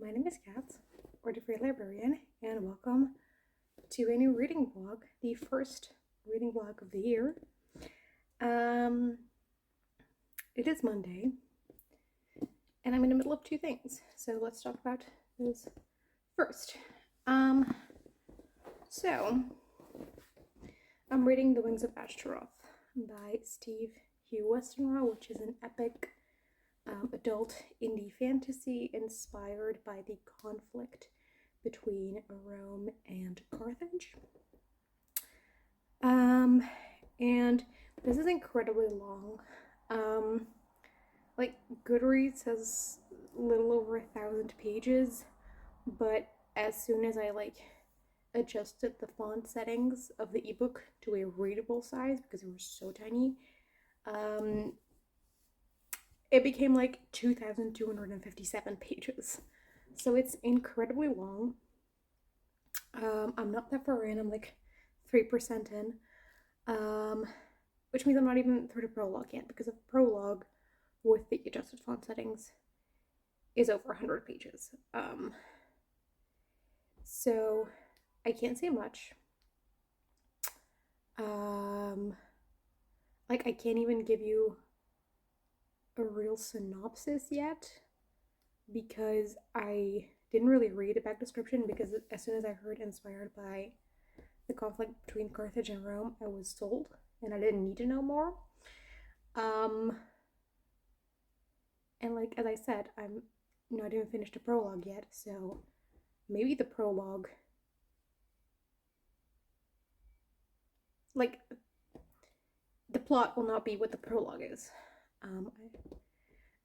My name is Kat, or the Free Librarian, and welcome to a new reading vlog, the first reading vlog of the year. It is Monday, and I'm in the middle of two things, so let's talk about those first. So I'm reading The Wings of Ashtaroth by Hugh Westenra, which is an epic adult indie fantasy inspired by the conflict between Rome and Carthage. And this is incredibly long. Like Goodreads has a little over 1,000 pages, but as soon as I adjusted the font settings of the ebook to a readable size because it was so tiny, it became like 2,257 pages. So it's incredibly long. I'm not that far in, I'm like 3% in. Which means I'm not even through the prologue yet, because the prologue with the adjusted font settings is over 100 pages. So I can't say much. I can't even give you a real synopsis yet, because I didn't really read a back description, because as soon as I heard inspired by the conflict between Carthage and Rome, I was sold, and I didn't need to know more. And as I said, I'm not even finished the prologue yet, so maybe the prologue, the plot will not be what the prologue is.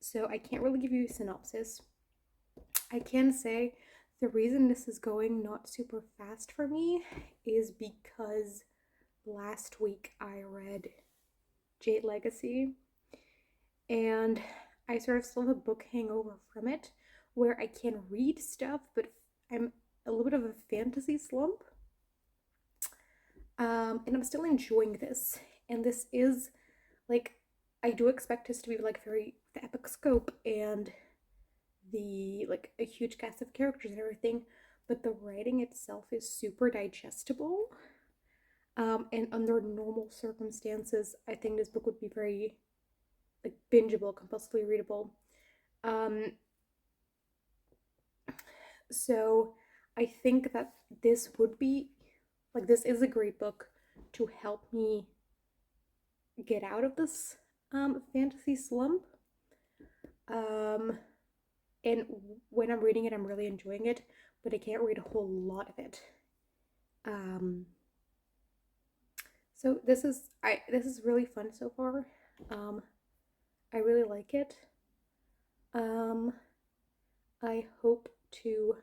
So I can't really give you a synopsis. I can say the reason this is going not super fast for me is because last week I read Jade Legacy, and I sort of still have a book hangover from it, where I can read stuff, but I'm a little bit of a fantasy slump. And I'm still enjoying this, and this is I do expect this to be very the epic scope and the a huge cast of characters and everything, but the writing itself is super digestible. And under normal circumstances, I think this book would be very bingeable, compulsively readable. So I think that this would be this is a great book to help me get out of this fantasy slump. And when I'm reading it, I'm really enjoying it, but I can't read a whole lot of it. So this is really fun so far. I really like it. I hope to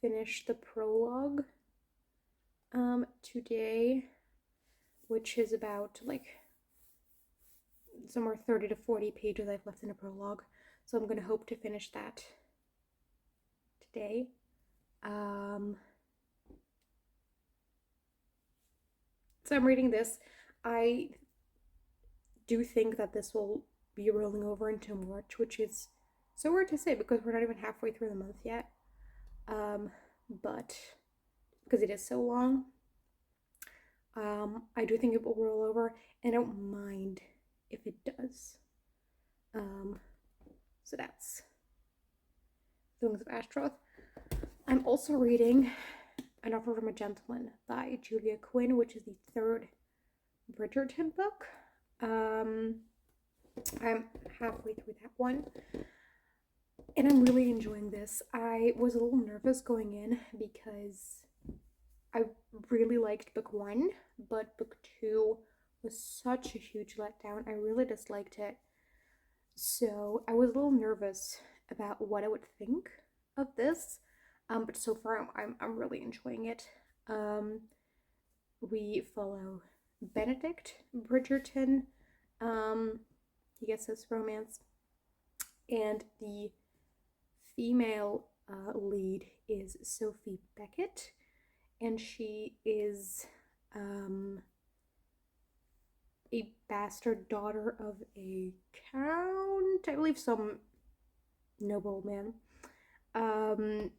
finish the prologue today, which is about somewhere 30 to 40 pages I've left in the prologue. So I'm gonna hope to finish that today. So I'm reading this. I do think that this will be rolling over into March, which is so weird to say because we're not even halfway through the month yet. But because it is so long, I do think it will roll over, and I don't mind if it does. So that's The Wings of Ashtaroth. I'm also reading An Offer from a Gentleman by Julia Quinn, which is the third Bridgerton book. I'm halfway through that one, and I'm really enjoying this. I was a little nervous going in because I really liked book 1, but book 2 was such a huge letdown. I really disliked it. So I was a little nervous about what I would think of this. But so far I'm really enjoying it. We follow Benedict Bridgerton. He gets his romance, and the female lead is Sophie Beckett, and she is a bastard daughter of a count, I believe some nobleman. Um,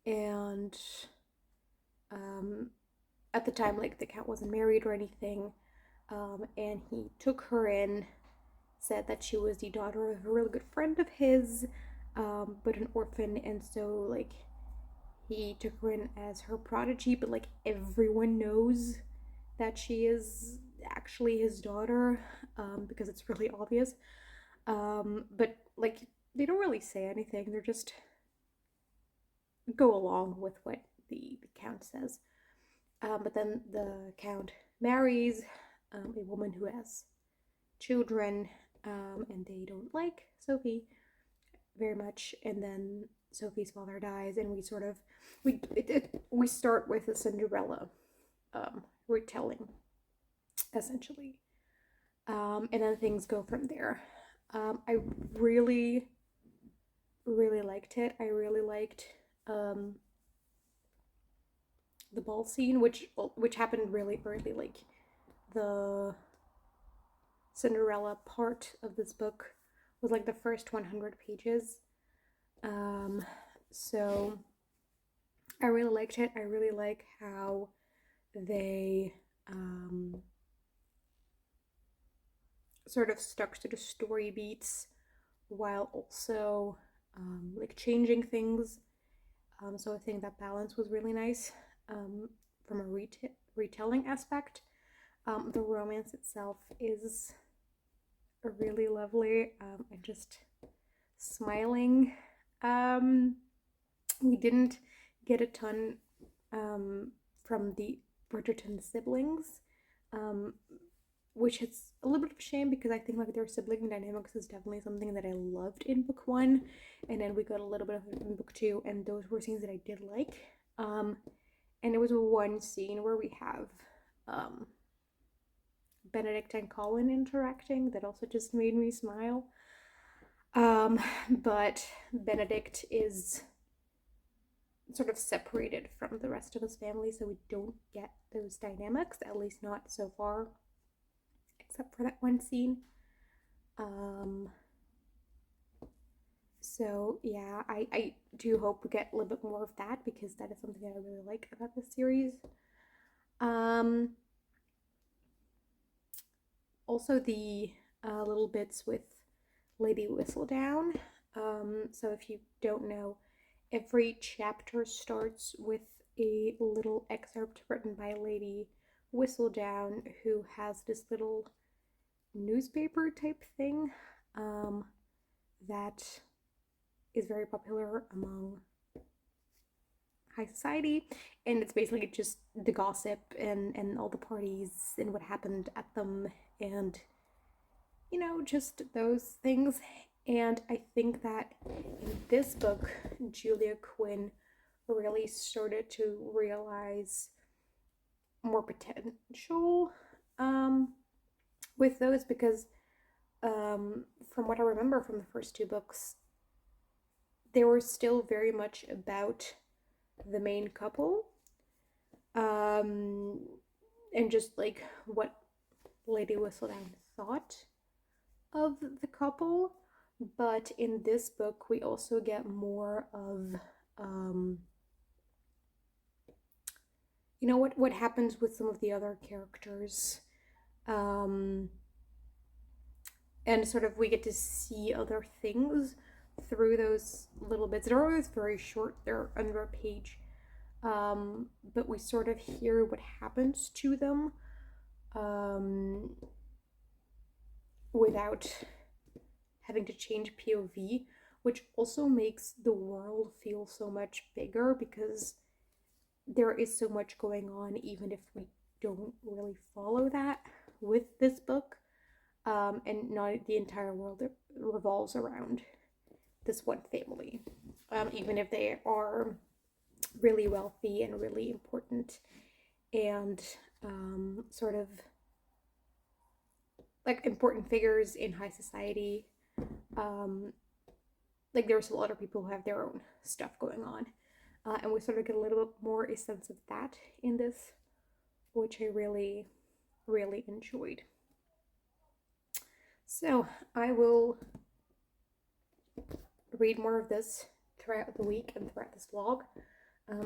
and at the time, like, the Count wasn't married or anything, and he took her in, said that she was the daughter of a really good friend of his, but an orphan, and so, like, he took her in as her prodigy, but, like, everyone knows that she is actually his daughter, because it's really obvious. But, like, they don't really say anything, they're just go along with what the Count says. But then the Count marries a woman who has children, and they don't like Sophie very much. And then Sophie's father dies, and we sort of we start with a Cinderella retelling, essentially, and then things go from there. I really, really liked it. I really liked the ball scene, which happened really early. Like, the Cinderella part of this book was like the first 100 pages. So I really liked it. I really like how they sort of stuck to the story beats while also like changing things. So I think that balance was really nice from a retelling aspect. The romance itself is really lovely. And just smiling. We didn't get a ton from the Bridgerton siblings, which is a little bit of a shame because I think like their sibling dynamics is definitely something that I loved in book one, and then we got a little bit of it in book two, and those were scenes that I did like. And there was one scene where we have Benedict and Colin interacting that also just made me smile. But Benedict is sort of separated from the rest of his family, so we don't get those dynamics, at least not so far, except for that one scene. So yeah, I do hope we get a little bit more of that because that is something that I really like about this series. Also the little bits with Lady Whistledown. So if you don't know, every chapter starts with a little excerpt written by Lady Whistledown, who has this little newspaper type thing that is very popular among high society, and it's basically just the gossip and all the parties and what happened at them, and you know, just those things. And I think that in this book, Julia Quinn really started to realize more potential with those, because from what I remember from the first two books, they were still very much about the main couple, and just like what Lady Whistledown thought of the couple. But in this book, we also get more of you know, what happens with some of the other characters, and sort of we get to see other things through those little bits. They're always very short, they're under a page, but we sort of hear what happens to them without having to change POV, which also makes the world feel so much bigger because there is so much going on, even if we don't really follow that with this book. And not the entire world revolves around this one family, even if they are really wealthy and really important and sort of like important figures in high society. Like there's a lot of people who have their own stuff going on, and we sort of get a little bit more a sense of that in this, which I really, really enjoyed. So I will read more of this throughout the week and throughout this vlog.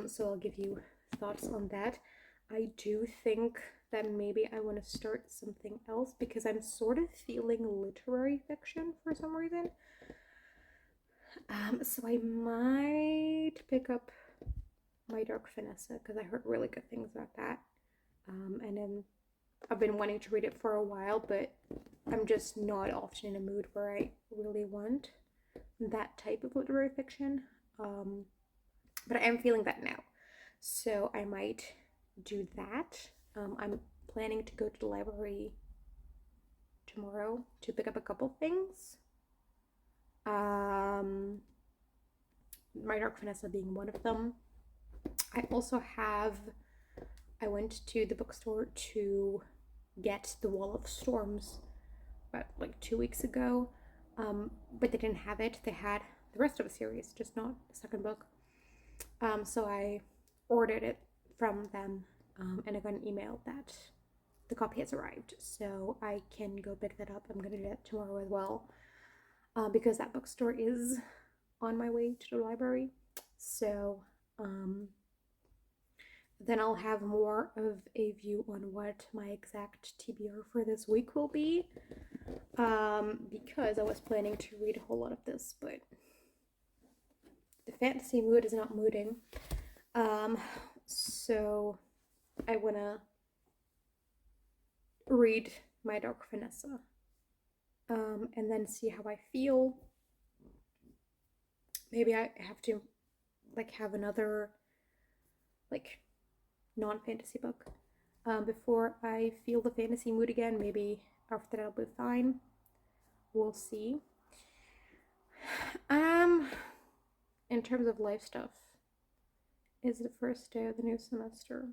So I'll give you thoughts on that. I do think that maybe I want to start something else because I'm sort of feeling literary fiction for some reason. So I might pick up My Dark Vanessa because I heard really good things about that. And then I've been wanting to read it for a while, but I'm just not often in a mood where I really want that type of literary fiction. But I am feeling that now. So I might do that. I'm planning to go to the library tomorrow to pick up a couple things. My Dark Vanessa being one of them. I went to the bookstore to get The Wall of Storms about like 2 weeks ago, but they didn't have it. They had the rest of the series, just not the second book. So I ordered it from them, and I got an email that the copy has arrived, so I can go pick that up. I'm gonna do that tomorrow as well, because that bookstore is on my way to the library. So then I'll have more of a view on what my exact TBR for this week will be, because I was planning to read a whole lot of this, but the fantasy mood is not mooding. So I want to read My Dark Vanessa, and then see how I feel. Maybe I have to have another non-fantasy book before I feel the fantasy mood again. Maybe after that I'll be fine. We'll see. In terms of life stuff, it's the first day of the new semester,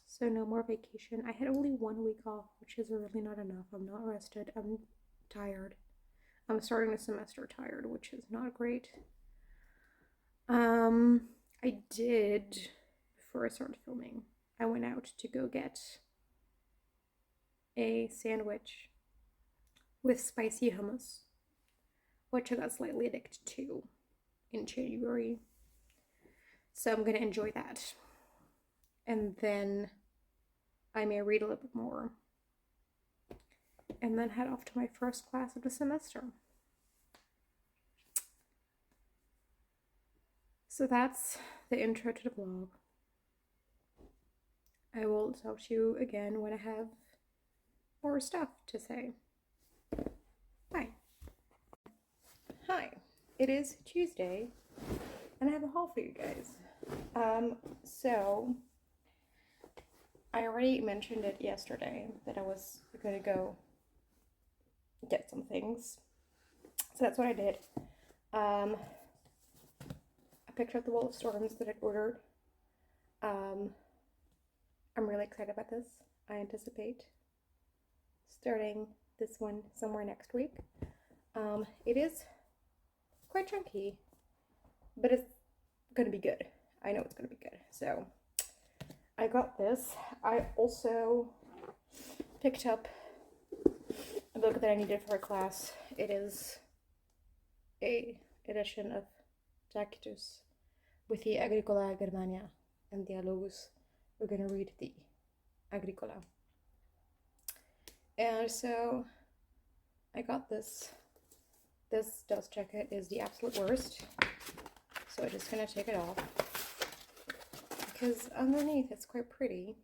so no more vacation. I had only 1 week off, which is really not enough. I'm not rested. I'm tired. I'm starting the semester tired, which is not great. I did, before I started filming, I went out to go get a sandwich with spicy hummus, which I got slightly addicted to in January. So I'm gonna enjoy that. And then I may read a little bit more. And then head off to my first class of the semester. So that's the intro to the vlog. I will talk to you again when I have more stuff to say. Hi. Hi. It is Tuesday, and I have a haul for you guys. So I already mentioned it yesterday that I was gonna go get some things. So that's what I did. I picked up the Wall of Storms that I'd ordered. I'm really excited about this. I anticipate starting this one somewhere next week. It is quite chunky, but it's gonna be good. I know it's gonna be good. So I got this. I also picked up a book that I needed for a class. It is a edition of Tacitus with the Agricola Germania and Dialogus. We're gonna read the Agricola. And so I got this. This dust jacket is the absolute worst. So I'm just gonna take it off, because underneath it's quite pretty.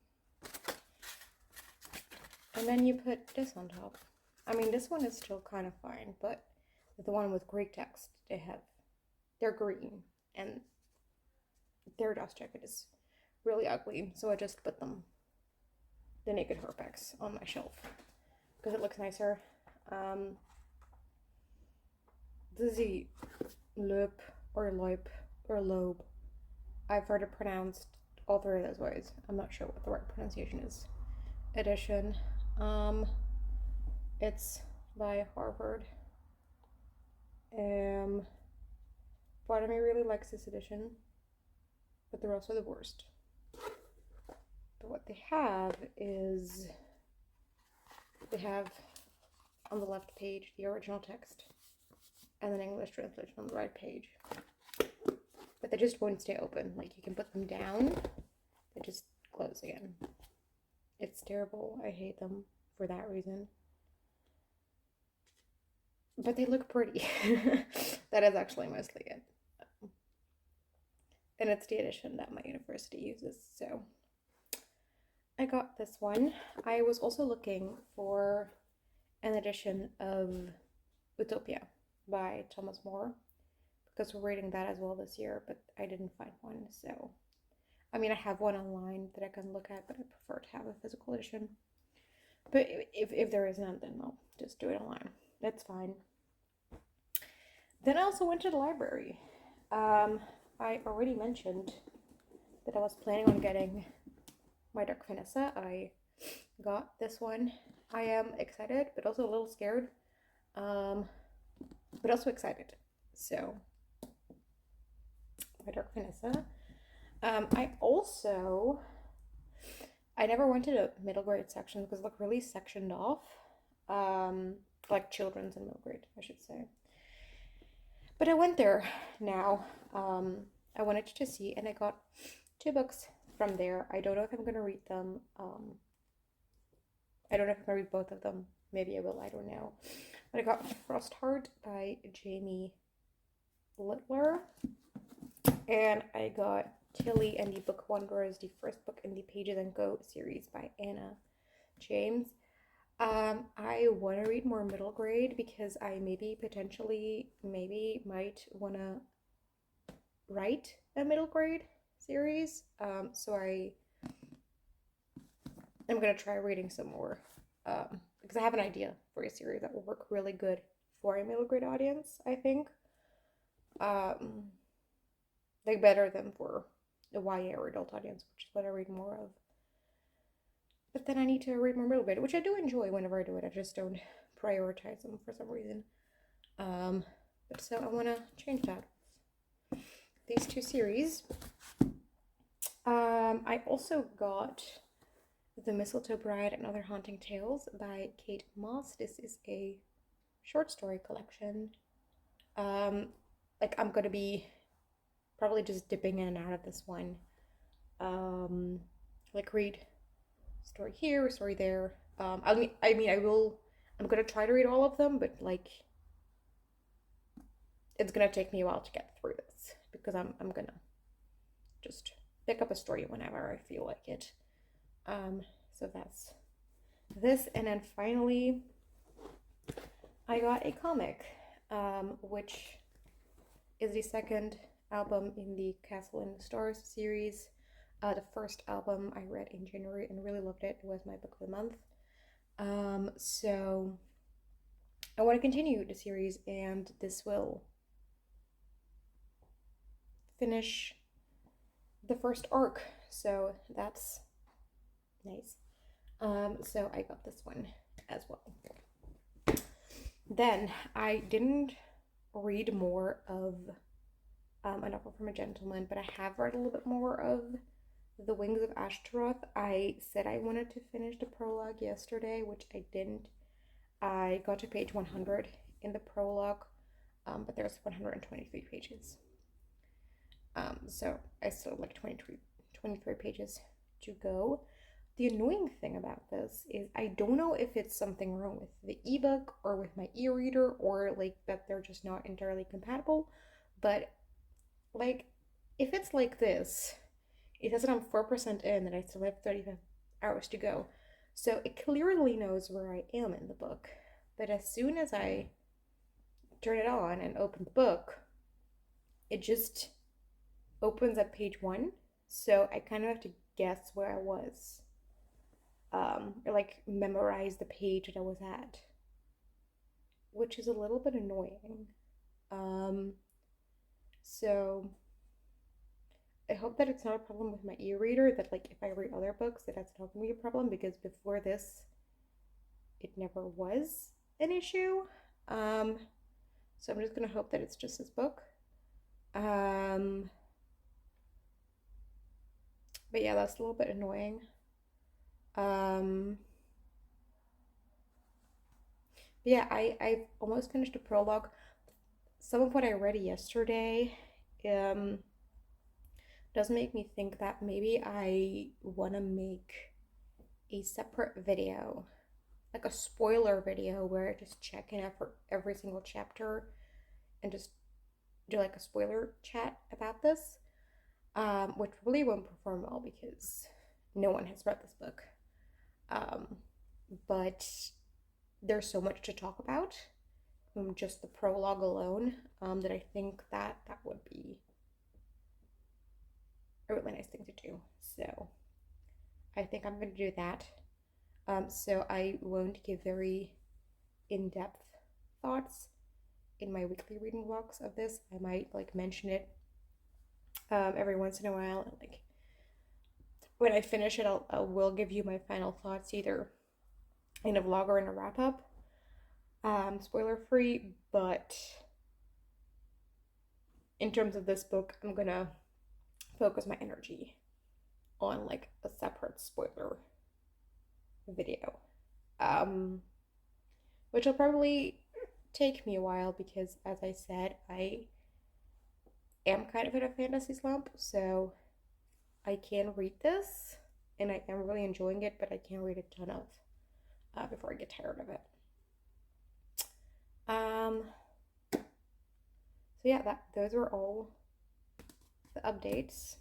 And then you put this on top. I mean, this one is still kind of fine, but the one with Greek text, they're green, and their dust jacket is really ugly. So I just put the Naked Herpex on my shelf because it looks nicer. This is the Loeb or Loeb or Loeb. I've heard it pronounced all three of those ways. I'm not sure what the right pronunciation is. Edition. It's by Harvard. Part of me really likes this edition, but they're also the worst. But what they have is, they have on the left page the original text, and then English translation on the right page. But they just won't stay open. Like, you can put them down, they just close again. It's terrible. I hate them for that reason. But they look pretty. That is actually mostly it. And it's the edition that my university uses, so I got this one. I was also looking for an edition of Utopia by Thomas More, because we're reading that as well this year, but I didn't find one, so I mean, I have one online that I can look at, but I prefer to have a physical edition. But if there is none, then I'll just do it online. That's fine. Then I also went to the library. I already mentioned that I was planning on getting My Dark Vanessa. I got this one. I am excited, but also a little scared. But also excited. So, My Dark Vanessa. I never went to the middle grade section because it looked really sectioned off. Like children's and middle grade, I should say. But I went there now. I wanted to see, and I got 2 books from there. I don't know if I'm going to read them. I don't know if I'm going to read both of them. Maybe I will, I don't know. But I got Frostheart by Jamie Littler. And I got Tilly and the Bookwanderers, the first book in the Pages and Go series by Anna James. I want to read more middle grade because I maybe might want to write a middle grade series. So I'm going to try reading some more because I have an idea for a series that will work really good for a middle grade audience, I think. Like better than for a YA or adult audience, which is what I read more of. But then I need to read more middle grade, which I do enjoy whenever I do it. I just don't prioritize them for some reason. But so I want to change that. These 2 series. I also got The Mistletoe Bride and Other Haunting Tales by Kate Mosse. This is a short story collection. Like I'm gonna be probably just dipping in and out of this one. Like read story here, story there. I'm gonna try to read all of them, but like it's gonna take me a while to get through this because I'm gonna just pick up a story whenever I feel like it. So that's this, and then finally I got a comic, which is the second album in the Castle in the Stars series. The first album I read in January and really loved it. It was my book of the month. So I want to continue the series, and this will finish the first arc. So that's nice. So I got this one as well. Then I didn't read more of A Novel from a Gentleman, but I have read a little bit more of The Wings of Ashtaroth. I said I wanted to finish the prologue yesterday, which I didn't. I got to page 100 in the prologue, but there's 123 pages. So I still have like 23 pages to go. The annoying thing about this is I don't know if it's something wrong with the ebook or with my e-reader, or like that they're just not entirely compatible, but like if it's like this, it says that I'm 4% in and I still have 35 hours to go. So it clearly knows where I am in the book. But as soon as I turn it on and open the book, it just opens at page 1. So I kind of have to guess where I was. Or like memorize the page that I was at. Which is a little bit annoying. So I hope that it's not a problem with my e-reader, that like if I read other books that that's not going to be a problem, because before this it never was an issue. So I'm just going to hope that it's just this book. But yeah, that's a little bit annoying. Yeah, I've almost finished the prologue. some of what I read yesterday um, does make me think that maybe I want to make a separate video, like a spoiler video, where I just check in for every single chapter and just do like a spoiler chat about this, which really won't perform well because no one has read this book. Um, but there's so much to talk about, just the prologue alone, that I think that that would be a really nice thing to do. So I think I'm going to do that. So I won't give very in-depth thoughts in my weekly reading vlogs of this. I might like mention it every once in a while. Like when I finish it, I will give you my final thoughts either in a vlog or in a wrap up. Spoiler free, but in terms of this book, I'm gonna focus my energy on like a separate spoiler video, which will probably take me a while because, as I said, I am kind of in a fantasy slump, so I can read this and I am really enjoying it, but I can't read a ton of before I get tired of it. So yeah, those were all the updates.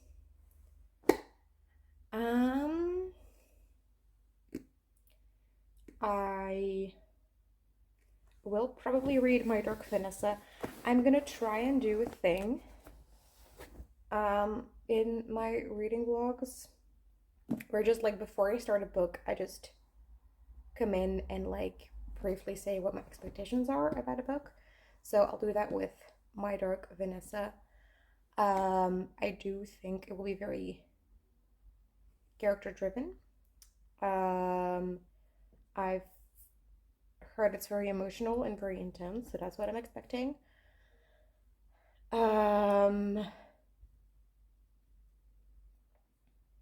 I will probably read My Dark Vanessa. I'm gonna try and do a thing in my reading vlogs where just like before I start a book, I just come in and like briefly say what my expectations are about a book. So I'll do that with My Dark Vanessa. I do think it will be very character driven. I've heard it's very emotional and very intense, so that's what I'm expecting. Yeah,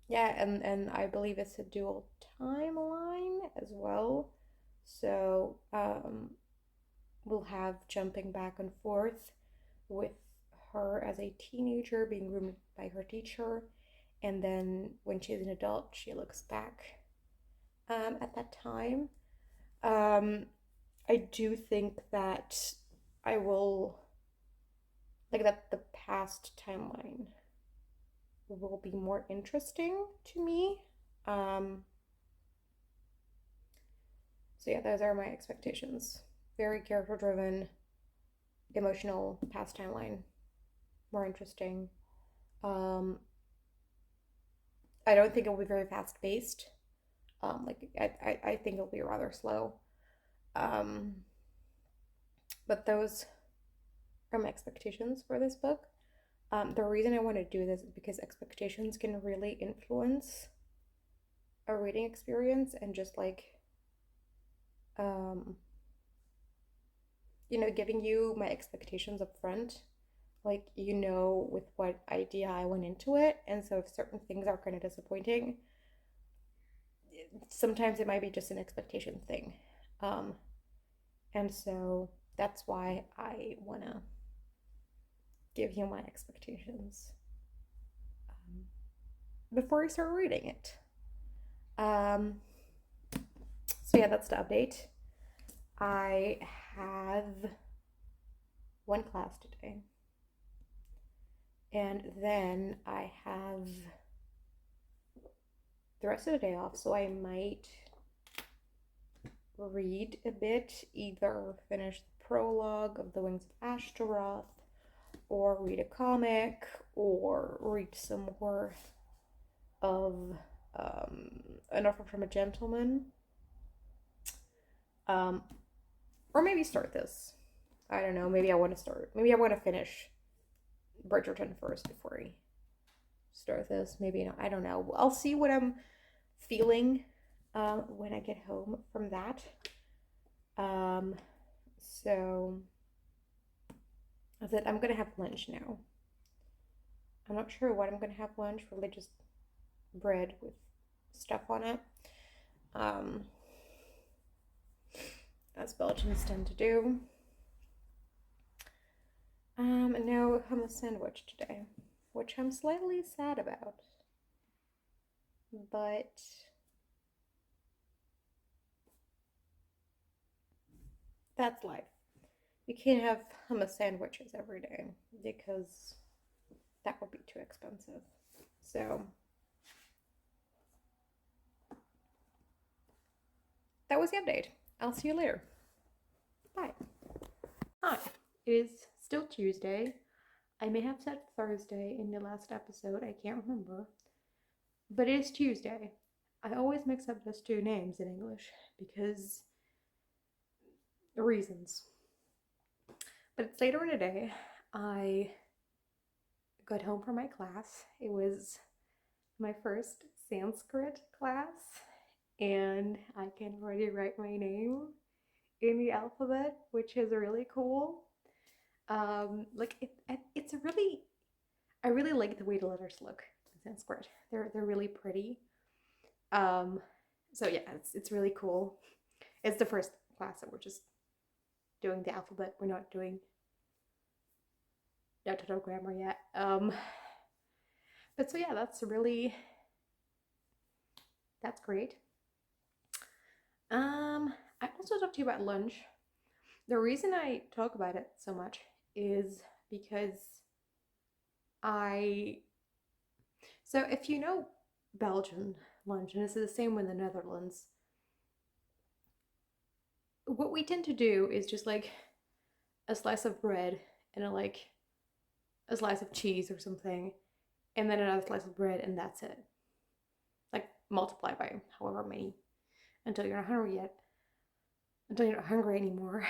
and I believe it's a dual timeline as well. So we'll have jumping back and forth with her as a teenager being groomed by her teacher, and then when she's an adult, she looks back at that time. I do think that I will, like, that the past timeline will be more interesting to me. So yeah, those are my expectations. Very character driven, emotional, past timeline, more interesting. I don't think it will be very fast paced. I think it'll be rather slow. But those are my expectations for this book. The reason I want to do this is because expectations can really influence a reading experience, and just like giving you my expectations up front, like with what idea I went into it, and so if certain things are kind of disappointing, sometimes it might be just an expectation thing. And so that's why I want to give you my expectations before I start reading it. So yeah, that's the update. I have one class today, and then I have the rest of the day off, so I might read a bit, either finish the prologue of The Wings of Ashtaroth, or read a comic, or read some more of An Offer from a Gentleman, or maybe start this. I don't know, maybe I want to finish Bridgerton first before I start this. Maybe not, I don't know. I'll see what I'm feeling when I get home from that. So that's it. I'm gonna have lunch now. I'm not sure what I'm gonna have lunch, probably just bread with stuff on it. As Belgians tend to do. No hummus sandwich today, which I'm slightly sad about. But that's life. You can't have hummus sandwiches every day because that would be too expensive. So that was the update. I'll see you later. Bye. Hi. It is still Tuesday. I may have said Thursday in the last episode. I can't remember. But it is Tuesday. I always mix up those two names in English because reasons. But it's later in the day. I got home from my class. It was my first Sanskrit class, and I can already write my name in the alphabet, which is really cool. It's a really, I really like the way the letters look in Sanskrit. They're really pretty. So yeah, it's really cool. It's the first class that we're just doing the alphabet. We're not doing total grammar yet. But so yeah, that's great. I also talked to you about lunch. The reason I talk about it so much is because so if you know Belgian lunch, and this is the same with the Netherlands, what we tend to do is just like a slice of bread and a slice of cheese or something, and then another slice of bread, and that's it. Like multiply by however many until you're not hungry yet, until you're not hungry anymore.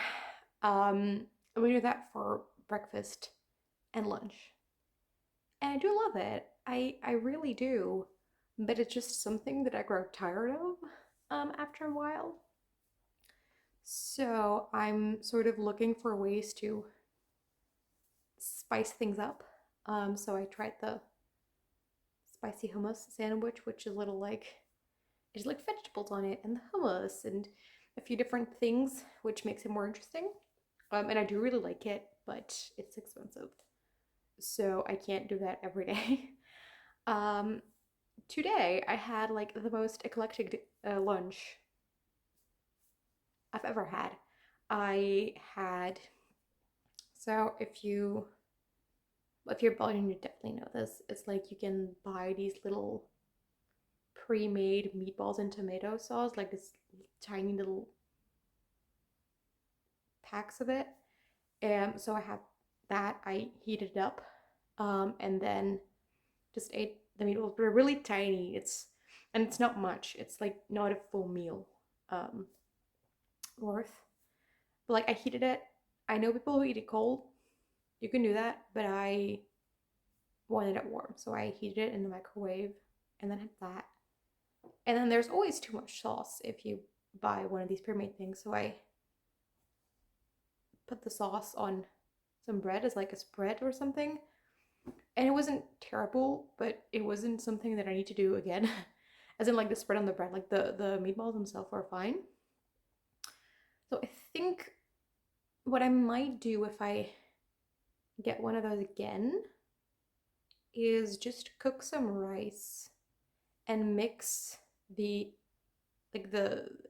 We do that for breakfast and lunch, and I do love it. I really do, but it's just something that I grow tired of after a while. So I'm sort of looking for ways to spice things up. So I tried the spicy hummus sandwich, which is there's like vegetables on it and the hummus and a few different things, which makes it more interesting. And I do really like it, but it's expensive. So I can't do that every day. Today I had like the most eclectic lunch I've ever had. I had, so if you're Belgian, you definitely know this. It's like you can buy these little pre-made meatballs and tomato sauce, like this tiny little packs of it. So I had that. I heated it up, and then just ate the meatballs. But they're really tiny. It's not much. It's like not a full meal worth. But like I heated it. I know people who eat it cold. You can do that, but I wanted it warm, so I heated it in the microwave and then had that. And then there's always too much sauce if you buy one of these pre-made things, so I put the sauce on some bread as like a spread or something. And it wasn't terrible, but it wasn't something that I need to do again. As in like the spread on the bread, like the meatballs themselves are fine. So I think what I might do if I get one of those again is just cook some rice and mix the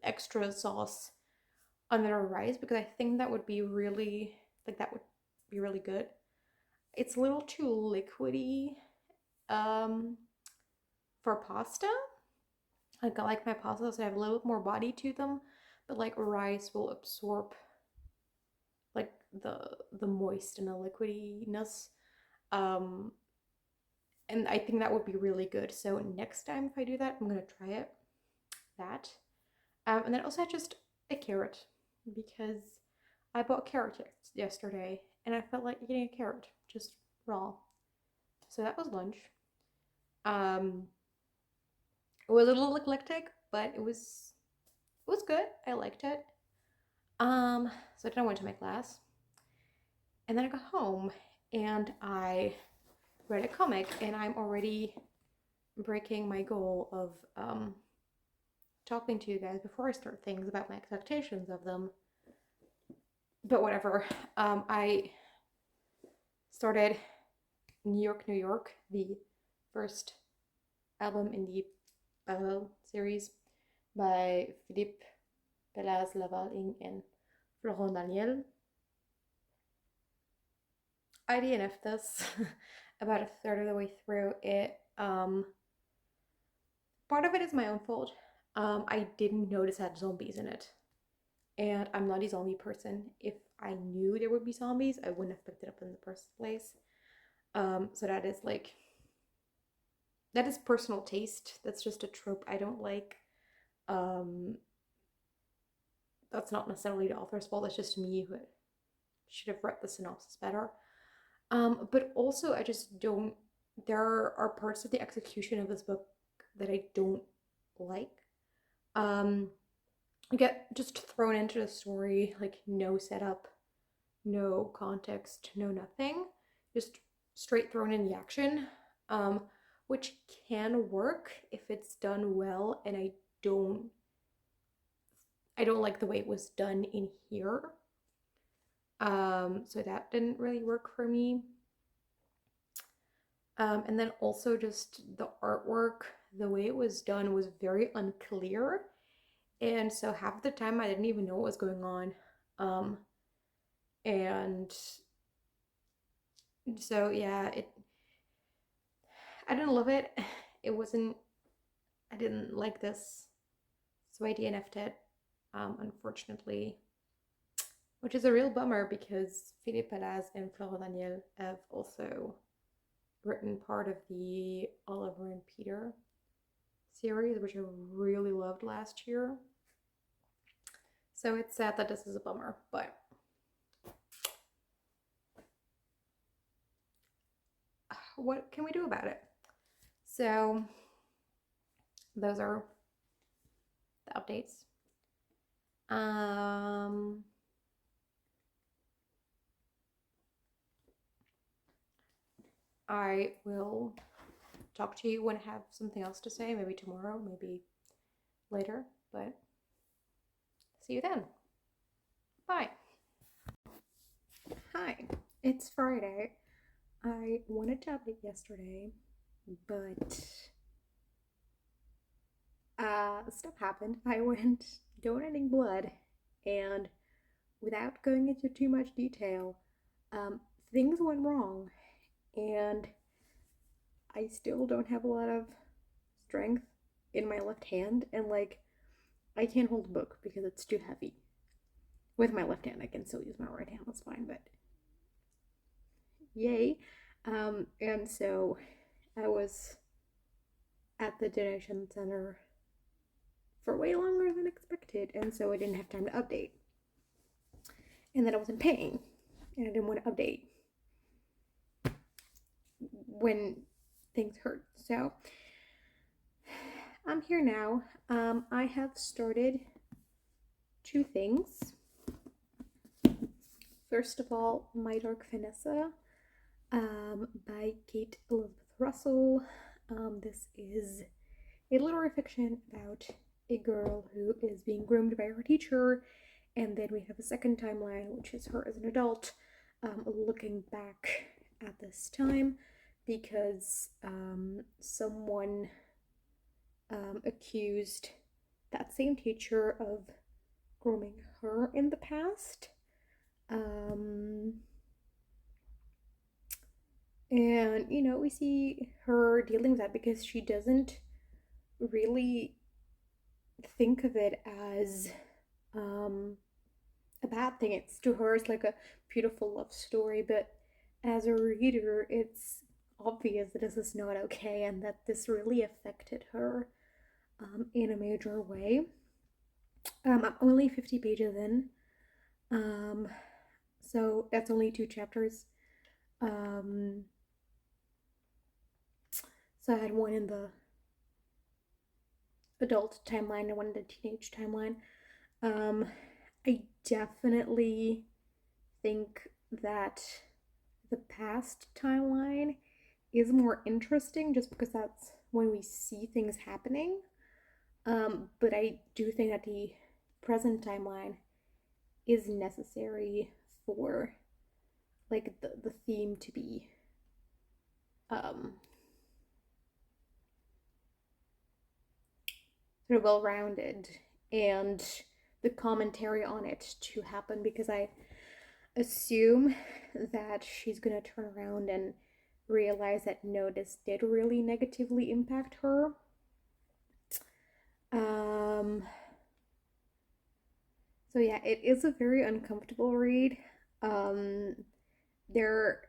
extra sauce on the rice, because I think that would be really good. It's a little too liquidy for pasta. Like I like my pastas to have a little bit more body to them, but like rice will absorb like the moist and the liquidiness. And I think that would be really good. So next time if I do that, I'm gonna try it. That. And then also just a carrot, because I bought carrot yesterday and I felt like eating a carrot, just raw. So that was lunch. It was a little eclectic, but it was good. I liked it. So then I went to my class, and then I got home and I read a comic, and I'm already breaking my goal of talking to you guys before I start things about my expectations of them. But whatever. I started New York, the first album in the Paralèle series by Philippe, Pelaez, Laval, and Florent. I DNF'd this about a third of the way through it. Part of it is my own fault. I didn't notice it had zombies in it. And I'm not a zombie person. If I knew there would be zombies, I wouldn't have picked it up in the first place. So that is personal taste. That's just a trope I don't like. That's not necessarily the author's fault. That's just me who should have read the synopsis better. But also I just don't. There are parts of the execution of this book that I don't like. I get just thrown into the story, like no setup, no context, no nothing, just straight thrown in the action, which can work if it's done well, and I don't like the way it was done in here. So that didn't really work for me. And then also just the artwork, the way it was done was very unclear. And so half the time I didn't even know what was going on. And so yeah, I didn't love it. I didn't like this. So I DNF'd it, unfortunately. Which is a real bummer because Philippe Pelaez and Florent have also written part of the Oliver and Peter series, which I really loved last year. So it's sad that this is a bummer, but what can we do about it? So those are the updates. I will talk to you when I have something else to say, maybe tomorrow, maybe later, but see you then. Bye. Hi, it's Friday. I wanted to update yesterday, but stuff happened. I went donating blood, and without going into too much detail, things went wrong, and I still don't have a lot of strength in my left hand, and I can't hold a book because it's too heavy. With my left hand, I can still use my right hand, that's fine, but yay. And so I was at the donation center for way longer than expected, and so I didn't have time to update. And then I was in pain, and I didn't want to update when things hurt. So I'm here now. I have started 2 things. First of all, My Dark Vanessa, by Kate Elizabeth Russell. This is a literary fiction about a girl who is being groomed by her teacher, and then we have a second timeline, which is her as an adult, looking back at this time because someone accused that same teacher of grooming her in the past. And, we see her dealing with that because she doesn't really think of it as a bad thing. It's to her, it's like a beautiful love story, but as a reader, it's obvious that this is not okay and that this really affected her in a major way. I'm only 50 pages in, so that's only 2 chapters. So I had one in the adult timeline and one in the teenage timeline. I definitely think that the past timeline is more interesting just because that's when we see things happening. But I do think that the present timeline is necessary for like the theme to be sort of well-rounded, and the commentary on it to happen, because I assume that she's gonna turn around and realize that no, this did really negatively impact her. So yeah, it is a very uncomfortable read. There,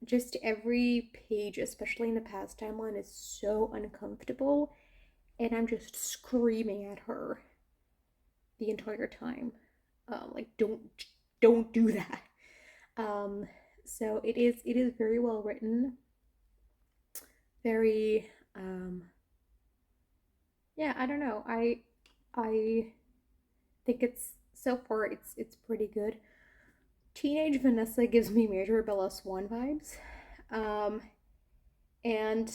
just every page, especially in the past timeline, is so uncomfortable, and I'm just screaming at her the entire time. Like, don't do that. So it is very well written, very yeah, I don't know. I think it's so far it's pretty good. Teenage Vanessa gives me major Bella Swan vibes. And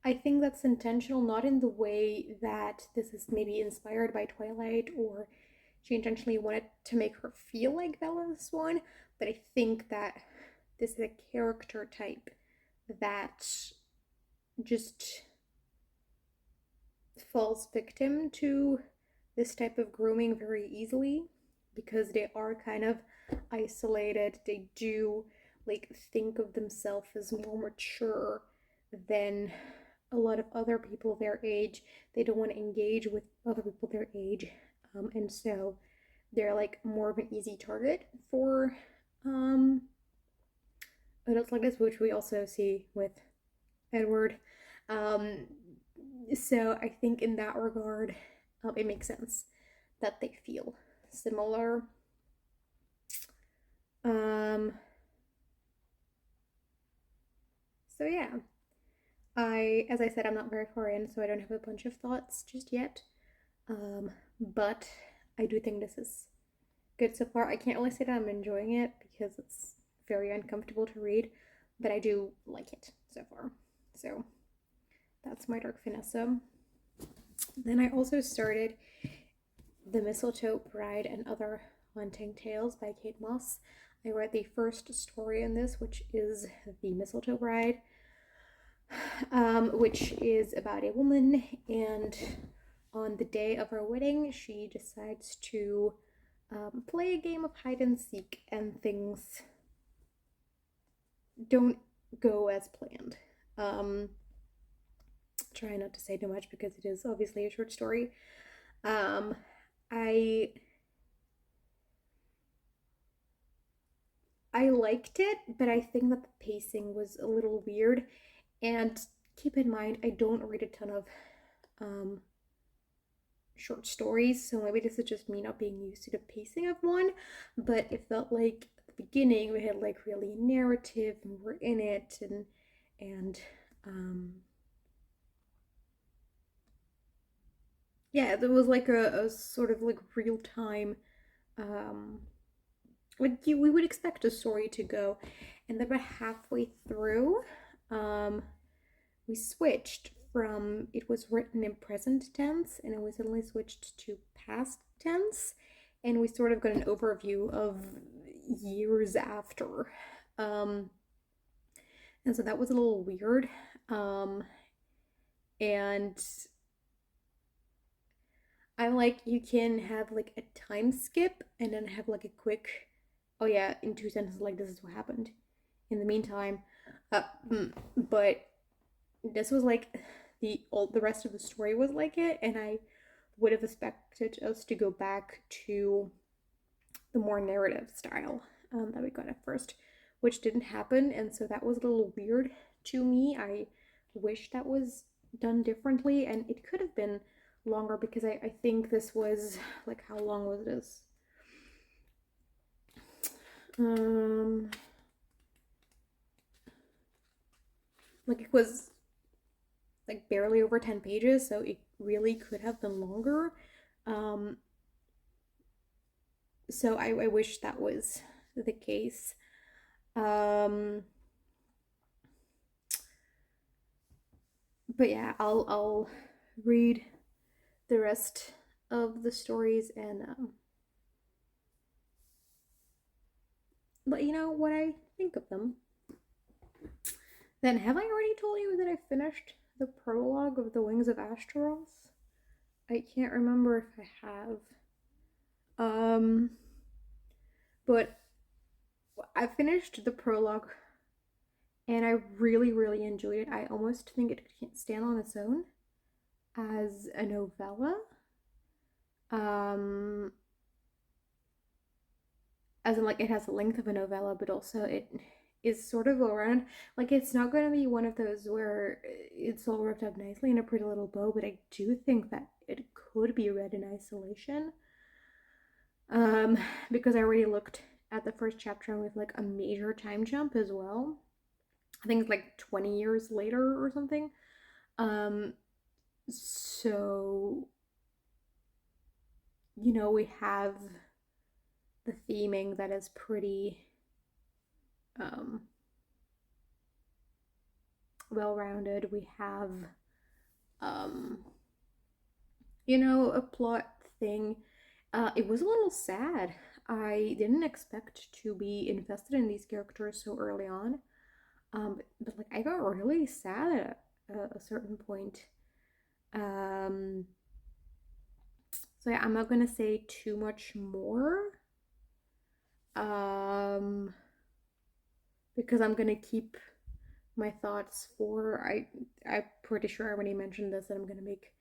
I think that's intentional, not in the way that this is maybe inspired by Twilight, or she intentionally wanted to make her feel like Bella Swan, but I think that this is a character type that just falls victim to this type of grooming very easily, because they are kind of isolated. They do like think of themselves as more mature than a lot of other people their age. They don't want to engage with other people their age, and so they're like more of an easy target for adults like this, which we also see with Edward. Um, so I think in that regard, it makes sense that they feel similar. So yeah, as I said, I'm not very far in, so I don't have a bunch of thoughts just yet. But I do think this is good so far. I can't really say that I'm enjoying it because it's very uncomfortable to read, but I do like it so far. So that's my Dark Vanessa. Then I also started The Mistletoe Bride and Other Haunting Tales by Kate Mosse. I read the first story in this, which is The Mistletoe Bride, which is about a woman, and on the day of her wedding, she decides to play a game of hide and seek, and things don't go as planned. Try not to say too much because it is obviously a short story. I liked it, but I think that the pacing was a little weird. And keep in mind, I don't read a ton of short stories, so maybe this is just me not being used to the pacing of one. But it felt like at the beginning we had like really narrative, and we're in it, and yeah, there was like a sort of like real time, like we would expect a story to go, and then about halfway through, we switched from, it was written in present tense, and it was suddenly switched to past tense, and we sort of got an overview of years after, and so that was a little weird, and I like, you can have like a time skip and then have like a quick, oh yeah, in 2 sentences, like this is what happened in the meantime. But this was like the rest of the story was like it, and I would have expected us to go back to the more narrative style that we got at first, which didn't happen, and so that was a little weird to me. I wish that was done differently, and it could have been longer, because I think this was like, how long was this? Like it was like barely over 10 pages, so it really could have been longer. So I wish that was the case. But yeah, I'll read the rest of the stories, and let you know what I think of them. Then, have I already told you that I finished the prologue of The Wings of Ashtaroth? I can't remember if I have. But I finished the prologue and I really, really enjoyed it. I almost think it can stand on its own as a novella. As in, like, it has the length of a novella, but also it is sort of around. Like, it's not going to be one of those where it's all wrapped up nicely in a pretty little bow, but I do think that it could be read in isolation. Because I already looked at the first chapter with like a major time jump as well. I think it's like 20 years later or something. So, you know, we have the theming that is pretty well-rounded. We have you know, a plot thing. It was a little sad. I didn't expect to be invested in these characters so early on. But like I got really sad at a certain point. So yeah, I'm not gonna say too much more. Because I'm gonna keep my thoughts for I'm pretty sure I already mentioned this, that I'm gonna make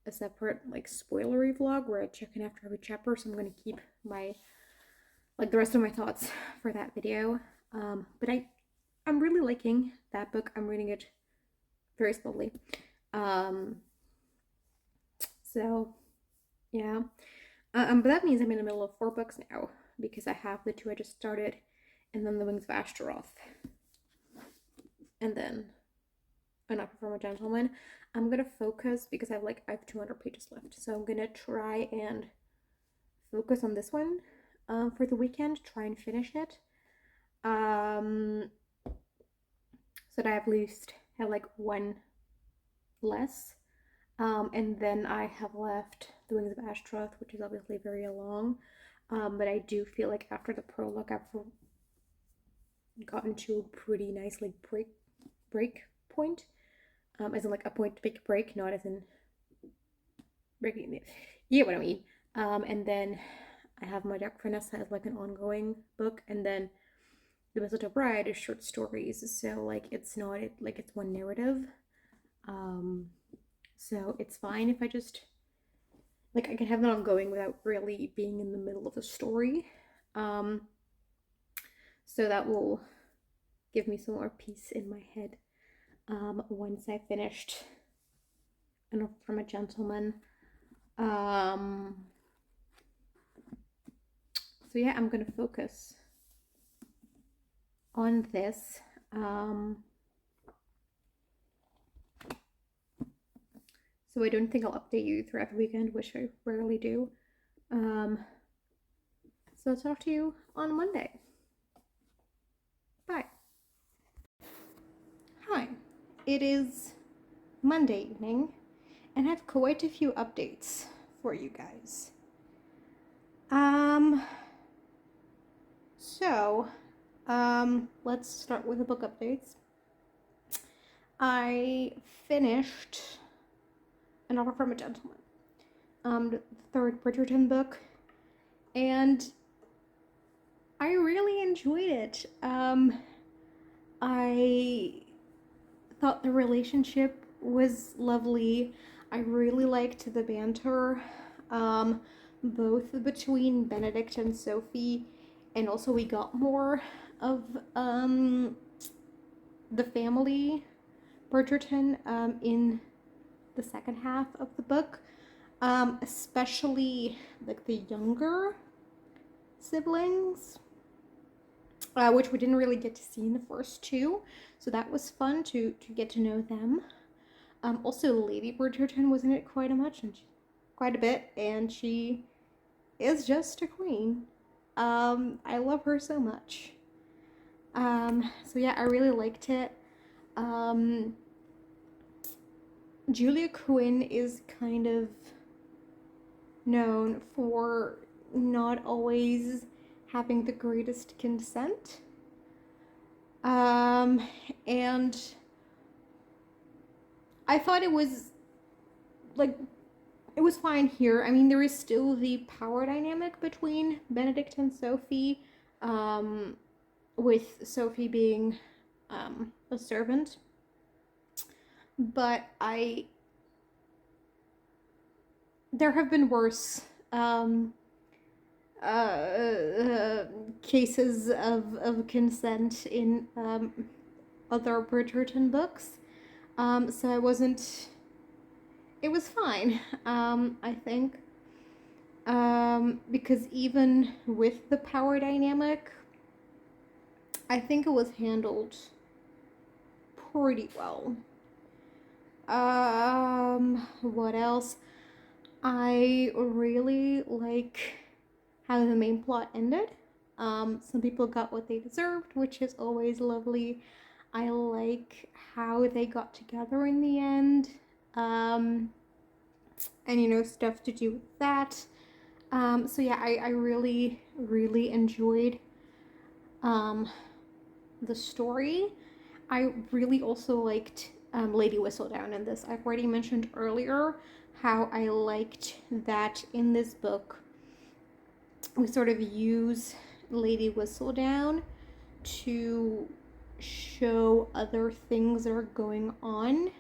a separate like spoilery vlog where I check in after every chapter, so I'm gonna keep my like the rest of my thoughts for that video. But I'm really liking that book. I'm reading it very slowly. So yeah. But that means I'm in the middle of 4 books now because I have the 2 I just started, and then The Wings of Ashtaroth, and then An Offer from a Gentleman. I'm gonna focus because I have 200 pages left, so I'm gonna try and focus on this one for the weekend. Try and finish it, so that I at least have like 1 less. And then I have left The Wings of Ashtaroth, which is obviously very long. But I do feel like after the prologue, I've gotten to a pretty nice like break point. As in like a point to make a break, not as in breaking. You get what I mean. And then I have my Dark Vanessa as like an ongoing book, and then The Mistletoe Bride is short stories. So like it's not like it's one narrative. So it's fine if I just like I can have that ongoing without really being in the middle of a story. So that will give me some more peace in my head once I finished An Offer from a Gentleman. So yeah, I'm gonna focus on this. So I don't think I'll update you throughout the weekend, which I rarely do. So I'll talk to you on Monday. Bye. Hi, it is Monday evening, and I have quite a few updates for you guys. Let's start with the book updates. I finished An Offer from a Gentleman, the 3rd Bridgerton book, and I really enjoyed it. I thought the relationship was lovely. I really liked the banter, both between Benedict and Sophie, and also we got more of the family Bridgerton in the second half of the book, especially like the younger siblings, which we didn't really get to see in the first 2, so that was fun to get to know them. Also, Lady Bridgerton was in it quite a bit, and she is just a queen. I love her so much. So yeah, I really liked it. Julia Quinn is kind of known for not always having the greatest consent. And I thought it was like, it was fine here. I mean, there is still the power dynamic between Benedict and Sophie, with Sophie being a servant. But there have been worse cases of consent in other Bridgerton books. So I wasn't. It was fine, I think. Because even with the power dynamic, I think it was handled pretty well. What else? I really like how the main plot ended. Some people got what they deserved, which is always lovely. I like how they got together in the end. And stuff to do with that. So yeah, I really, really enjoyed the story. I really also liked Lady Whistledown in this. I've already mentioned earlier how I liked that in this book we sort of use Lady Whistledown to show other things that are going on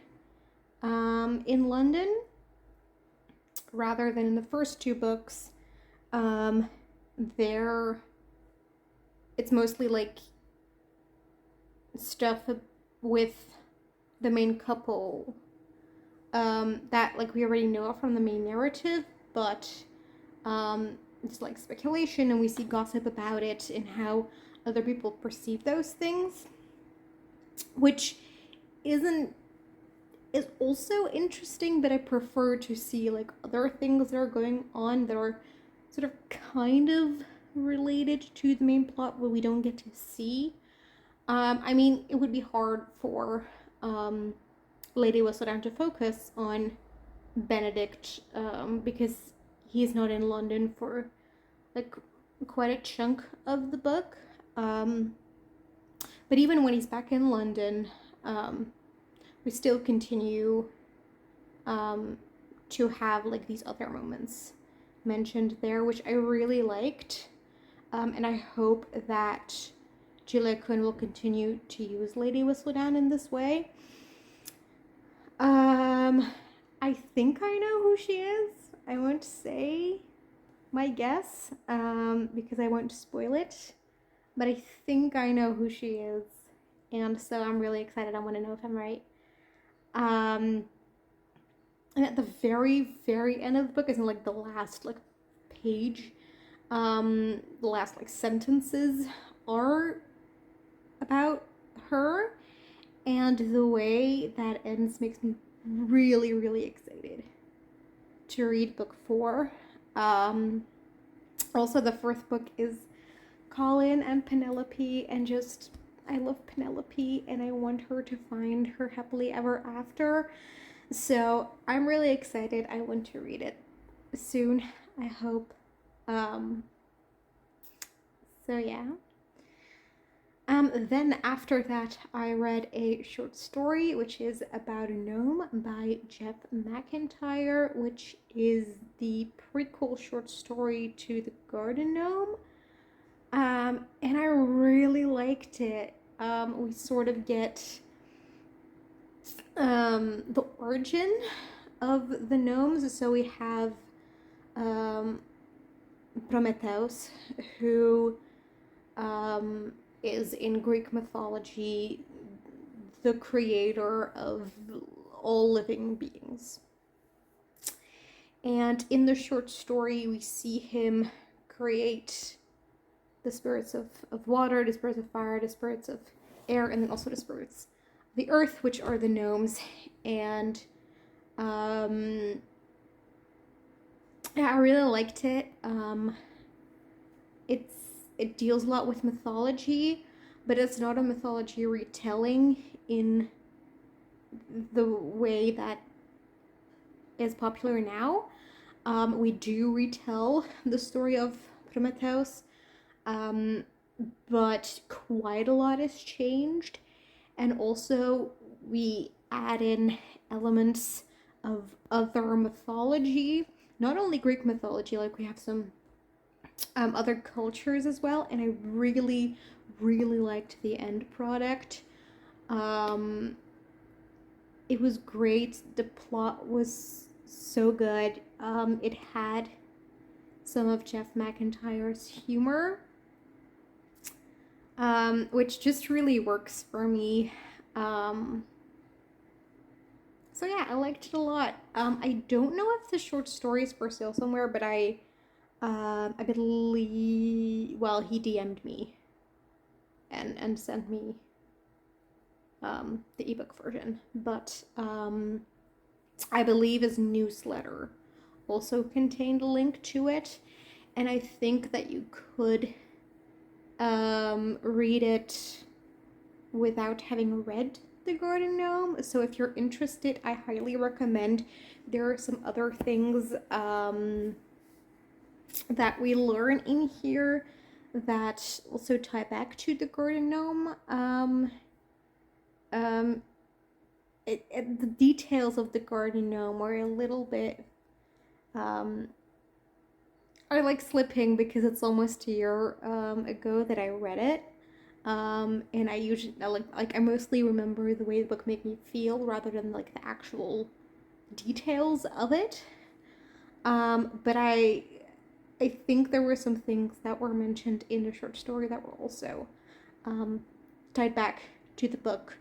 in London, rather than in the first two books. It's mostly like stuff with the main couple that like we already know from the main narrative, but it's like speculation, and we see gossip about it and how other people perceive those things, which is also interesting, but I prefer to see like other things that are going on that are sort of kind of related to the main plot, but we don't get to see. I mean, it would be hard for Lady Whistledown to focus on Benedict because he's not in London for like quite a chunk of the book. But even when he's back in London, we still continue to have like these other moments mentioned there, which I really liked. And I hope that Julia Quinn will continue to use Lady Whistledown in this way. I think I know who she is. I won't say my guess because I won't spoil it, but I think I know who she is, and so I'm really excited. I want to know if I'm right. And at the very, very end of the book, isn't like the last like page, the last like sentences are about her, and the way that ends makes me really, really excited to read book 4. Also, the fourth book is Colin and Penelope, and just I love Penelope and I want her to find her happily ever after. So I'm really excited. I want to read it soon, I hope. So yeah. Then after that, I read a short story, which is About a Gnome by Jeff McIntyre, which is the prequel short story to The Garden Gnome. And I really liked it. We sort of get the origin of the gnomes. So we have Prometheus, who is in Greek mythology the creator of all living beings. And in the short story, we see him create the spirits of water, the spirits of fire, the spirits of air, and then also the spirits of the earth, which are the gnomes. And yeah, I really liked it. It deals a lot with mythology, but it's not a mythology retelling in the way that is popular now. We do retell the story of Prometheus, but quite a lot has changed. And also, we add in elements of other mythology, not only Greek mythology, like we have some other cultures as well. And I really, really liked the end product. It was great. The plot was so good. It had some of Jeff McIntyre's humor, which just really works for me. So yeah, I liked it a lot. I don't know if the short story is for sale somewhere, but I believe, well, he DM'd me and sent me the ebook version, but I believe his newsletter also contained a link to it, and I think that you could read it without having read The Garden Gnome. So if you're interested, I highly recommend. There are some other things that we learn in here that also tie back to The Garden Gnome. The details of The Garden Gnome are a little bit are like slipping because it's almost a year ago that I read it. And I usually like I mostly remember the way the book made me feel rather than like the actual details of it. But I think there were some things that were mentioned in the short story that were also tied back to the book,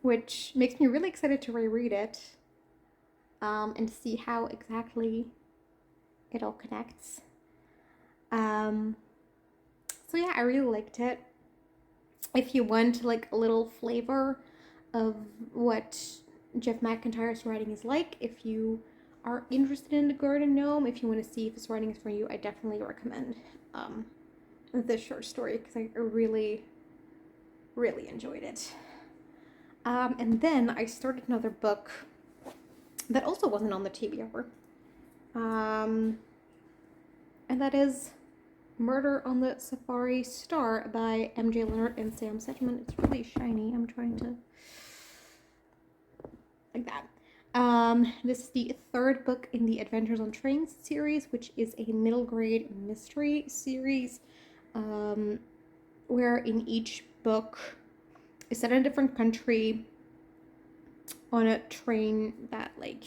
which makes me really excited to reread it and see how exactly it all connects. So yeah, I really liked it. If you want like a little flavor of what Jeff McIntyre's writing is like, if you are interested in The Garden Gnome, if you want to see if his writing is for you, I definitely recommend this short story because I really, really enjoyed it. And then I started another book that also wasn't on the TBR. And that is Murder on the Safari Star by MJ Leonard and Sam Sedgman. It's really shiny. I'm trying to... like that. This is the third book in the Adventures on Trains series, which is a middle grade mystery series, where in each book is set in a different country on a train that like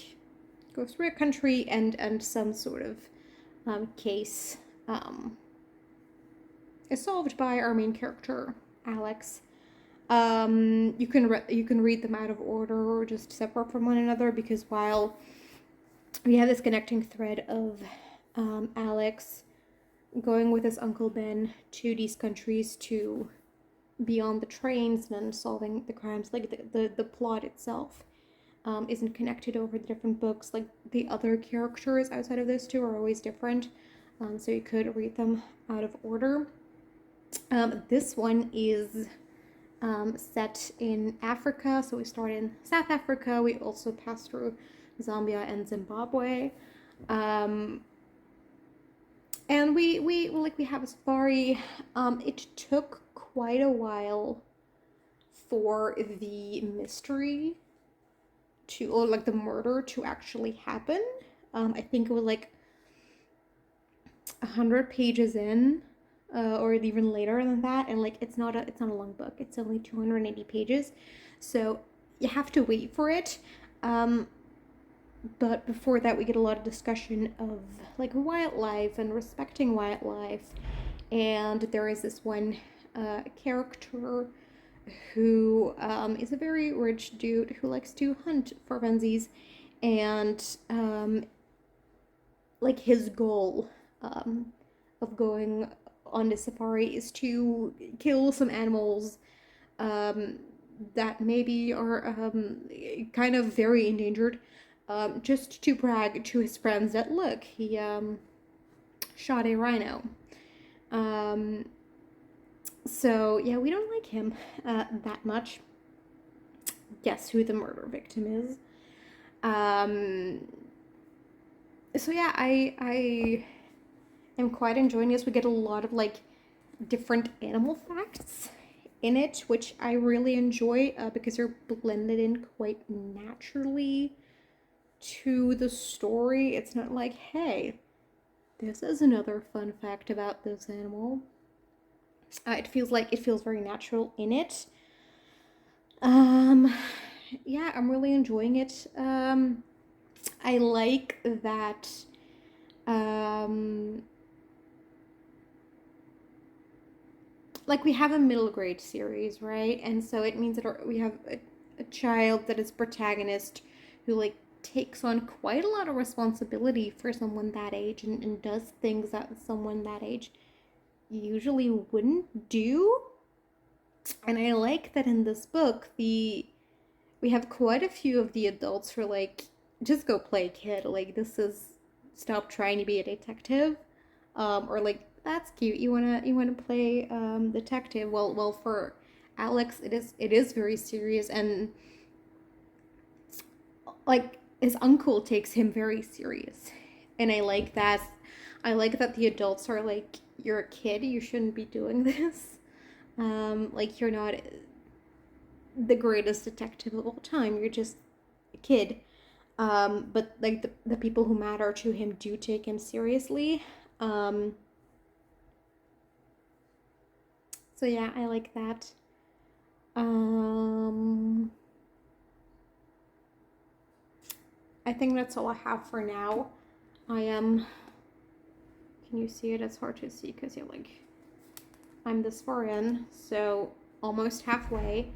goes through a country, and some sort of case is solved by our main character, Alex. You can read them out of order or just separate from one another, because while we have this connecting thread of Alex going with his Uncle Ben to these countries to be on the trains and solving the crimes, like the plot itself isn't connected over the different books. Like the other characters outside of those two are always different, so you could read them out of order. This one is set in Africa, so we start in South Africa. We also pass through Zambia and Zimbabwe, and we have a safari. It took quite a while for the mystery to, or like the murder to actually happen. I think it was like 100 pages in, or even later than that, and like it's not a long book. It's only 280 pages, so you have to wait for it. But before that, we get a lot of discussion of like wildlife and respecting wildlife, and there is this one character who is a very rich dude who likes to hunt for funsies, and like his goal of going on this safari is to kill some animals that maybe are kind of very endangered, just to brag to his friends that, look, he shot a rhino. So yeah, we don't like him that much. Guess who the murder victim is? So yeah, I I'm quite enjoying this. We get a lot of like different animal facts in it, which I really enjoy because they're blended in quite naturally to the story. It's not like, hey, this is another fun fact about this animal. It feels very natural in it. Yeah, I'm really enjoying it. I like that. Like we have a middle grade series, right? And so it means that we have a child that is protagonist who like takes on quite a lot of responsibility for someone that age and does things that someone that age usually wouldn't do. And I like that in this book we have quite a few of the adults who are like, just go play kid. Like this is, stop trying to be a detective. Or like, that's cute. You wanna play detective. Well for Alex it is very serious, and like his uncle takes him very serious. And I like that. I like that the adults are like, you're a kid, you shouldn't be doing this. Like you're not the greatest detective of all time. You're just a kid. But like the people who matter to him do take him seriously. So yeah, I like that. I think that's all I have for now. I am. Can you see it? It's hard to see because you're like, I'm this far in, so almost halfway.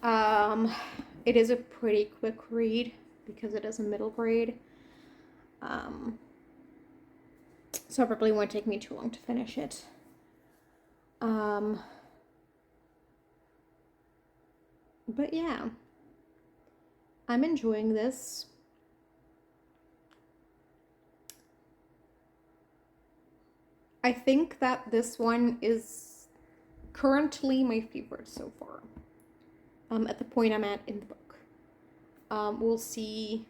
It is a pretty quick read because it is a middle grade. So it probably won't take me too long to finish it. But yeah, I'm enjoying this. I think that this one is currently my favorite so far. At the point I'm at in the book. We'll see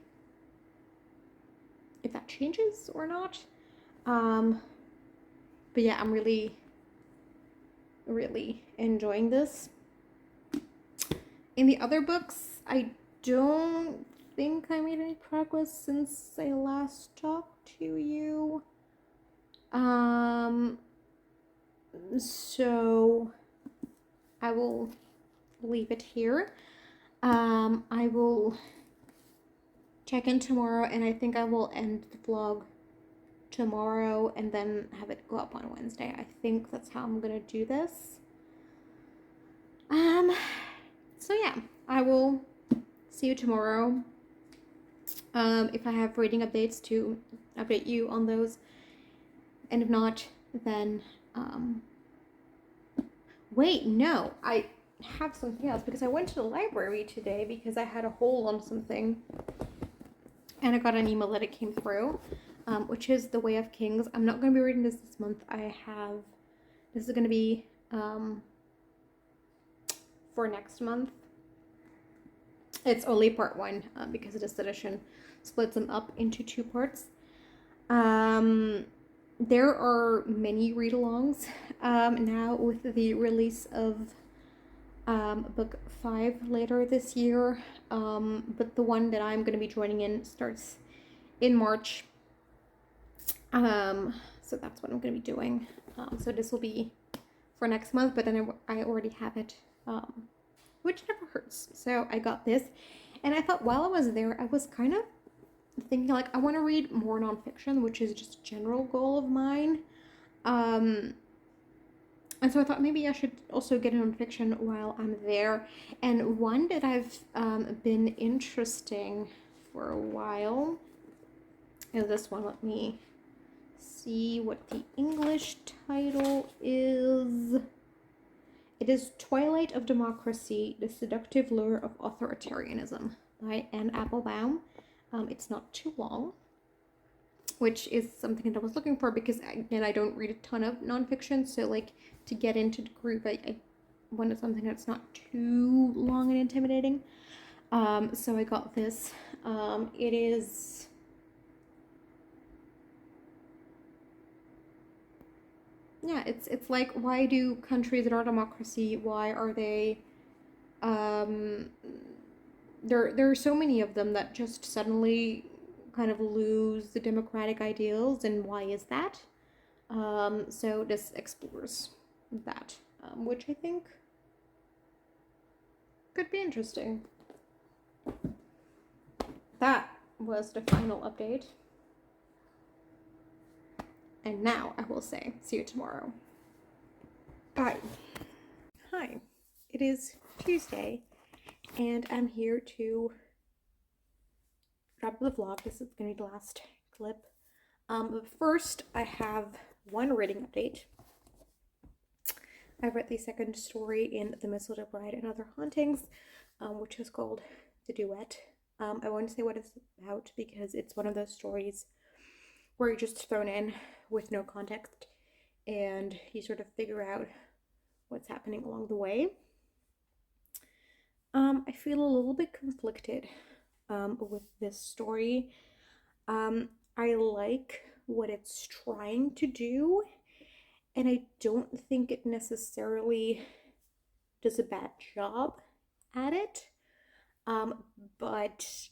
if that changes or not. But yeah, I'm really, really enjoying this. In the other books, I don't think I made any progress since I last talked to you. So I will leave it here. I will check in tomorrow, and I think I will end the vlog tomorrow and then have it go up on Wednesday. I think that's how I'm gonna do this. So yeah, I will see you tomorrow. If I have reading updates, to update you on those, and if not, then wait, no, I have something else, because I went to the library today because I had a hold on something, and I got an email that it came through, which is The Way of Kings. I'm not going to be reading this month. This is going to be for next month. It's only part 1 because this edition splits them up into 2 parts. There are many read-alongs now with the release of book 5 later this year, but the one that I'm going to be joining in starts in March, so that's what I'm going to be doing. So this will be for next month, but then I already have it, which never hurts. So I got this, and I thought while I was there, I was kind of thinking like, I want to read more nonfiction, which is just a general goal of mine. And so I thought maybe I should also get a nonfiction while I'm there. And one that I've been interesting for a while is this one. Let me see what the English title is. It is Twilight of Democracy, The Seductive Lure of Authoritarianism by Anne Applebaum. It's not too long, which is something that I was looking for because, again, I don't read a ton of nonfiction, so like to get into the group, I wanted something that's not too long and intimidating. So I got this. It is yeah, it's like, why do countries that are democracy, why are they there are so many of them that just suddenly kind of lose the democratic ideals, and why is that? So this explores that, which I think could be interesting. That was the final update. And now I will say, see you tomorrow. Bye. Hi, it is Tuesday, and I'm here to wrap up the vlog. This is going to be the last clip. But first, I have one reading update. I read the second story in The Mistletoe Bride and Other Hauntings, which is called The Duet. I won't say what it's about because it's one of those stories where you're just thrown in with no context and you sort of figure out what's happening along the way. I feel a little bit conflicted with this story. I like what it's trying to do, and I don't think it necessarily does a bad job at it. But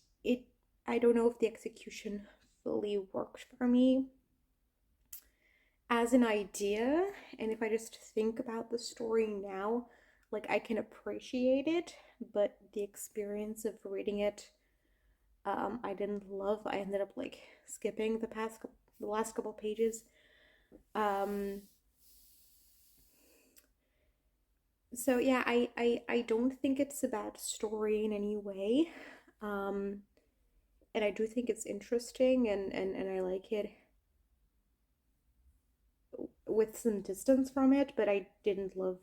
I don't know if the execution fully worked for me as an idea, and if I just think about the story now, like, I can appreciate it, but the experience of reading it, I didn't love. I ended up like skipping the last couple pages. So yeah, I don't think it's a bad story in any way. And I do think it's interesting, and I like it with some distance from it, but I didn't love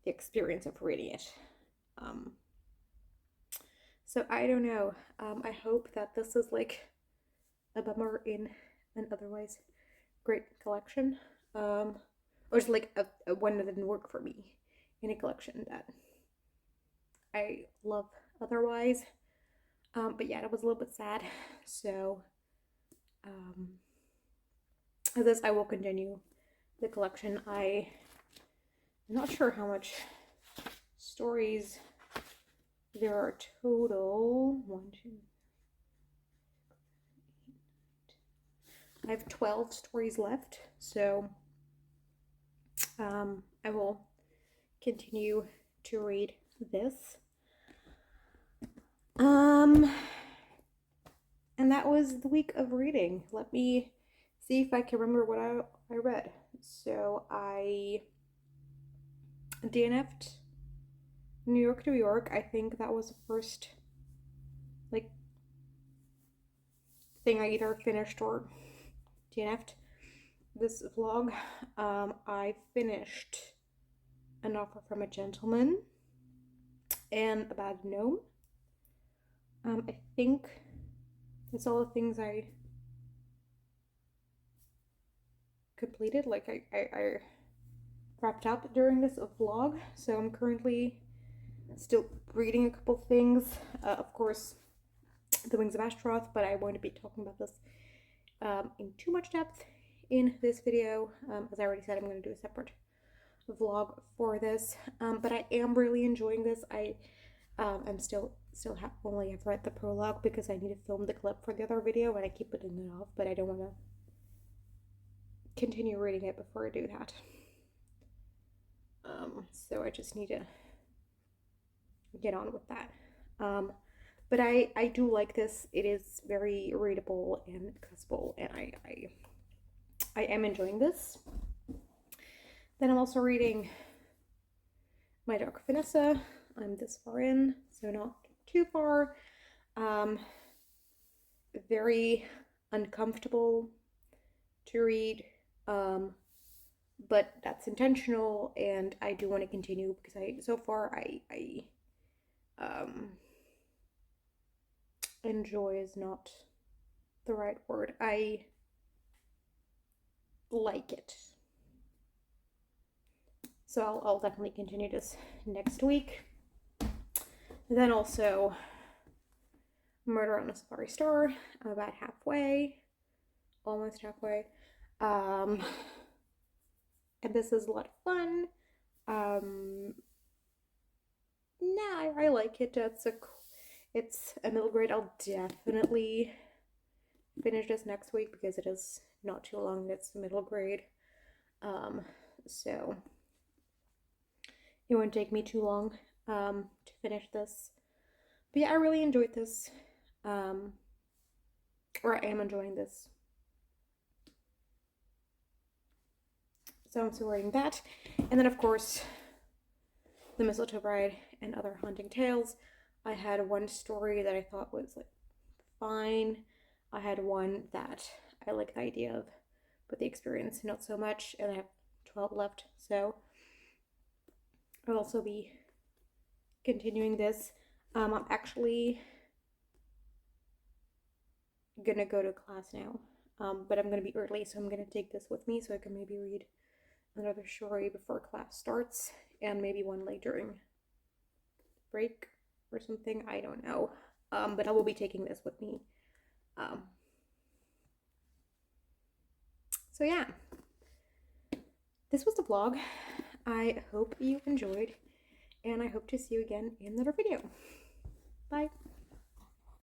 the experience of reading it. So I don't know. I hope that this is like a bummer in an otherwise great collection. Or just like a one that didn't work for me in a collection that I love otherwise. But yeah, that was a little bit sad. So this, I will continue the collection. I'm not sure how much stories there are total. 1, 2. I have 12 stories left, so I will continue to read this. And that was the week of reading. Let me see if I can remember what I read. So I DNF'd New York, New York. I think that was the first like thing I either finished or DNF'd this vlog. I finished An Offer from a Gentleman and A Bad Gnome. I think that's all the things I completed. Like I wrapped up during this vlog, so I'm currently still reading a couple things. Of course, The Wings of Ashtaroth, but I won't be talking about this in too much depth in this video. As I already said, I'm going to do a separate vlog for this, but I am really enjoying this. I'm still only have read the prologue because I need to film the clip for the other video, and I keep putting it off, but I don't want to continue reading it before I do that. So I just need to get on with that. But I do like this. It is very readable and accessible, and I am enjoying this. Then I'm also reading My Dog Vanessa. I'm this far in, so not too far. Very uncomfortable to read, but that's intentional, and I do want to continue because so far I enjoy is not the right word. I like it. So I'll definitely continue this next week. And then also Murder on a Safari Star. I'm about halfway, almost halfway. and this is a lot of fun. I like it. It's a middle grade. I'll definitely finish this next week because it is not too long. It's middle grade. So it won't take me too long to finish this. But yeah, I really enjoyed this. Or I am enjoying this. So I'm still reading that. And then of course the Mistletoe Bride and Other Haunting Tales. I had one story that I thought was like fine. I had one that I like the idea of, but the experience not so much, and I have 12 left, so I'll also be continuing this. I'm actually gonna go to class now, but I'm gonna be early, so I'm gonna take this with me so I can maybe read another story before class starts, and maybe one like during break or something. I don't know, but I will be taking this with me. So yeah, this was the vlog. I hope you enjoyed, and I hope to see you again in another video. Bye.